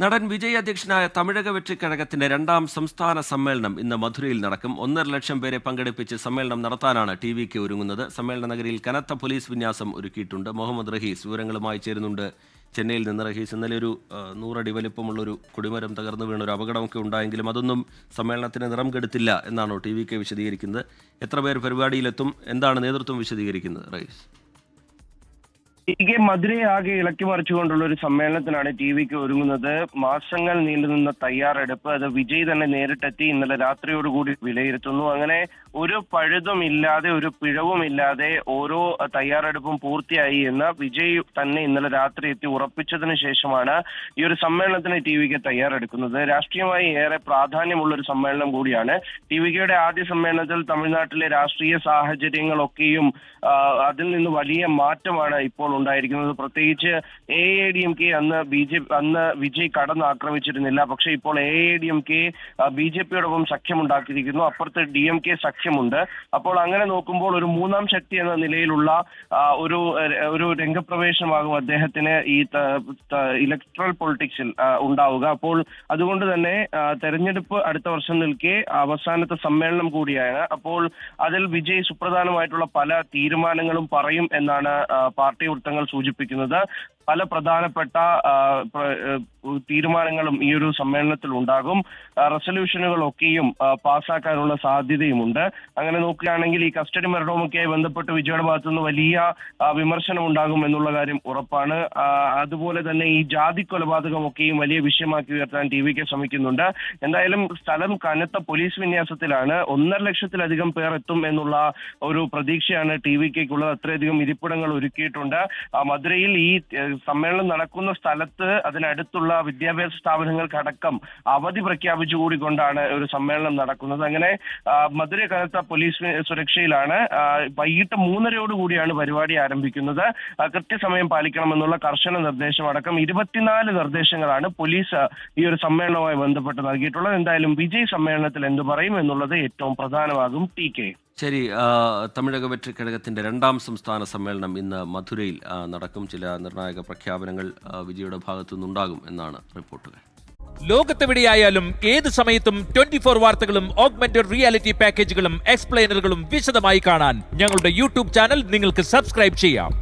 നടൻ വിജയ് അധ്യക്ഷനായ തമിഴക വെற்றிക്കഴകത്തിന്റെ രണ്ടാം സംസ്ഥാന സമ്മേളനം ഇന്ന് മധുരയിൽ നടക്കും. 1.5 ലക്ഷം പേരെ പങ്കെടുപ്പിച്ച് സമ്മേളനം നടത്താനാണ് ടി.വി.കെ ഒരുങ്ങുന്നത്. സമ്മേളന നഗരിയിൽ കനത്ത പോലീസ് വിന്യാസം ഒരുക്കിയിട്ടുണ്ട്. മുഹമ്മദ് റഹീസ് വിവരങ്ങളുമായി ചേരുന്നുണ്ട്. ചെന്നൈയിൽ നിന്ന് റഹീസ്, ഇന്നലെ ഒരു 100 അടി വലിപ്പമുള്ളൊരു കൊടിമരം തകർന്നു വീണ ഒരു അപകടമൊക്കെ ഉണ്ടായെങ്കിലും അതൊന്നും സമ്മേളനത്തിന് നിറം കെടുത്തില്ല എന്നാണോ ടി.വി.കെ വിശദീകരിക്കുന്നത്? എത്ര പേർ പരിപാടിയിലെത്തും? എന്താണ് നേതൃത്വം വിശദീകരിക്കുന്നത് റഹീസ്? മധുരയെ ആകെ ഇളക്കി മറിച്ചുകൊണ്ടുള്ള ഒരു സമ്മേളനത്തിനാണ് ടി.വി.കെ ഒരുങ്ങുന്നത്. മാസങ്ങൾ നീണ്ടുനിന്ന തയ്യാറെടുപ്പ് അത് വിജയ് തന്നെ നേരിട്ടെത്തി ഇന്നലെ രാത്രിയോടുകൂടി വിലയിരുത്തുന്നു. അങ്ങനെ ഒരു പഴുതും ഇല്ലാതെ, ഒരു പിഴവും ഇല്ലാതെ ഓരോ തയ്യാറെടുപ്പും പൂർത്തിയായി എന്ന് വിജയ് തന്നെ ഇന്നലെ രാത്രി എത്തി ഉറപ്പിച്ചതിന് ശേഷമാണ് ഈ ഒരു സമ്മേളനത്തിന് ടി.വി.കെ തയ്യാറെടുക്കുന്നത്. രാഷ്ട്രീയമായി ഏറെ പ്രാധാന്യമുള്ള ഒരു സമ്മേളനം കൂടിയാണ്. ടി.വി.കെയുടെ ആദ്യ സമ്മേളനത്തിൽ തമിഴ്നാട്ടിലെ രാഷ്ട്രീയ സാഹചര്യങ്ങളൊക്കെയും അതിൽ നിന്ന് വലിയ മാറ്റമാണ് ഇപ്പോൾ ഉണ്ടായിരിക്കുന്നത്. പ്രത്യേകിച്ച് AADMK അന്ന് വിജയ് കടന്നാക്രമിച്ചിരുന്നില്ല. പക്ഷേ ഇപ്പോൾ AADMK BJP-യോടൊപ്പം സഖ്യമുണ്ടാക്കിയിരിക്കുന്നു. അപ്പുറത്ത് DMK സഖ്യമുണ്ട്. അപ്പോൾ അങ്ങനെ നോക്കുമ്പോൾ ഒരു മൂന്നാം ശക്തി എന്ന നിലയിലുള്ള ഒരു രംഗപ്രവേശമാകും അദ്ദേഹത്തിന് ഈ ഇലക്ട്രൽ പൊളിറ്റിക്സിൽ ഉണ്ടാവുക. അപ്പോൾ അതുകൊണ്ട് തന്നെ തെരഞ്ഞെടുപ്പ് അടുത്ത വർഷം നിൽക്കെ അവസാനത്തെ സമ്മേളനം കൂടിയാണ്. അപ്പോൾ അതിൽ വിജയ് സുപ്രധാനമായിട്ടുള്ള പല തീരുമാനങ്ങളും പറയും എന്നാണ് പാർട്ടി വൃത്തങ്ങൾ സൂചിപ്പിക്കുന്നത്. പല പ്രധാനപ്പെട്ട തീരുമാനങ്ങളും ഈ ഒരു സമ്മേളനത്തിൽ ഉണ്ടാകും. റെസൊല്യൂഷനുകളൊക്കെയും പാസ്സാക്കാനുള്ള സാധ്യതയുമുണ്ട്. അങ്ങനെ നോക്കുകയാണെങ്കിൽ ഈ കസ്റ്റഡി മരണവുമൊക്കെയായി ബന്ധപ്പെട്ട് വിജയുടെ ഭാഗത്തുനിന്ന് വലിയ വിമർശനം ഉണ്ടാകും എന്നുള്ള കാര്യം ഉറപ്പാണ്. അതുപോലെ തന്നെ ഈ ജാതി കൊലപാതകമൊക്കെയും വലിയ വിഷയമാക്കി ഉയർത്താൻ ടി.വി.കെ ശ്രമിക്കുന്നുണ്ട്. എന്തായാലും സ്ഥലം കനത്ത പോലീസ് വിന്യാസത്തിലാണ്. 1.5 ലക്ഷത്തിലധികം പേർ എത്തും എന്നുള്ള ഒരു പ്രതീക്ഷയാണ് ടി.വി.കെക്കുള്ളത്. അത്രയധികം ഇരിപ്പിടങ്ങൾ ഒരുക്കിയിട്ടുണ്ട്. മധുരയിൽ ഈ സമ്മേളനം നടക്കുന്ന സ്ഥലത്ത് അതിനടുത്തുള്ള വിദ്യാഭ്യാസ സ്ഥാപനങ്ങൾക്കടക്കം അവധി പ്രഖ്യാപിച്ചുകൂടിക്കൊണ്ടാണ് ഒരു സമ്മേളനം നടക്കുന്നത്. അങ്ങനെ മധുര കനത്ത പോലീസ് സുരക്ഷയിലാണ്. വൈകിട്ട് 3:30 പരിപാടി ആരംഭിക്കുന്നത്. കൃത്യസമയം പാലിക്കണമെന്നുള്ള കർശന നിർദ്ദേശമടക്കം 24 നിർദ്ദേശങ്ങളാണ് പോലീസ് ഈ ഒരു സമ്മേളനവുമായി ബന്ധപ്പെട്ട് നൽകിയിട്ടുള്ളത്. എന്തായാലും വിജയ് സമ്മേളനത്തിൽ എന്ത് പറയും എന്നുള്ളത് ഏറ്റവും പ്രധാനമാകും. ടി.കെ. ശരി, തമിഴക വെற்றிക്കഴകത്തിന്റെ രണ്ടാം സംസ്ഥാന സമ്മേളനം ഇന്ന് മധുരയിൽ നടക്കും. ചില നിർണായക പ്രഖ്യാപനങ്ങൾ വിജയുടെ ഭാഗത്തുനിന്നുണ്ടാകും എന്നാണ് റിപ്പോർട്ടുകൾ. ലോകത്തെവിടെയായാലും ഏത് സമയത്തും 24 വാർത്തകളും ഓഗ്മെന്റഡ് റിയാലിറ്റി പാക്കേജുകളും എക്സ്പ്ലെയിനറുകളും വിശദമായി കാണാൻ ഞങ്ങളുടെ യൂട്യൂബ് ചാനൽ നിങ്ങൾക്ക് സബ്സ്ക്രൈബ് ചെയ്യാം.